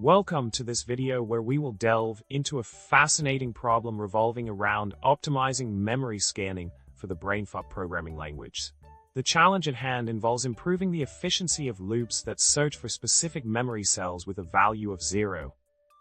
Welcome to this video where we will delve into a fascinating problem revolving around optimizing memory scanning for the Brainfuck programming language. The challenge at hand involves improving the efficiency of loops that search for specific memory cells with a value of 0.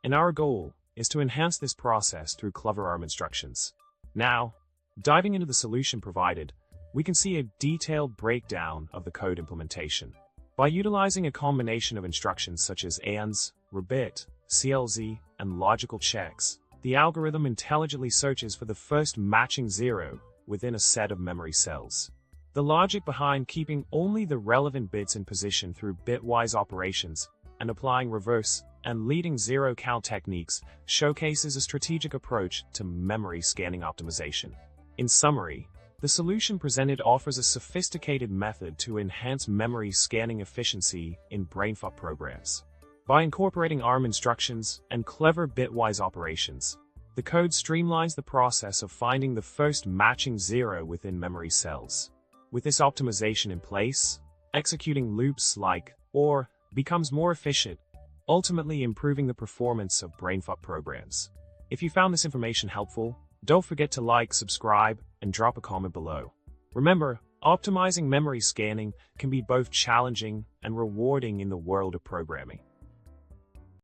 And our goal is to enhance this process through clever ARM instructions. Now, diving into the solution provided, we can see a detailed breakdown of the code implementation. By utilizing a combination of instructions such as ANDs, rbit, CLZ, and logical checks, the algorithm intelligently searches for the first matching 0 within a set of memory cells. The logic behind keeping only the relevant bits in position through bitwise operations and applying reverse and leading zero count techniques showcases a strategic approach to memory scanning optimization. In summary, the solution presented offers a sophisticated method to enhance memory scanning efficiency in Brainfuck programs. By incorporating ARM instructions and clever bitwise operations, the code streamlines the process of finding the first matching 0 within memory cells. With this optimization in place, executing loops like OR becomes more efficient, ultimately improving the performance of Brainfuck programs. If you found this information helpful, don't forget to like, subscribe, and drop a comment below. Remember, optimizing memory scanning can be both challenging and rewarding in the world of programming.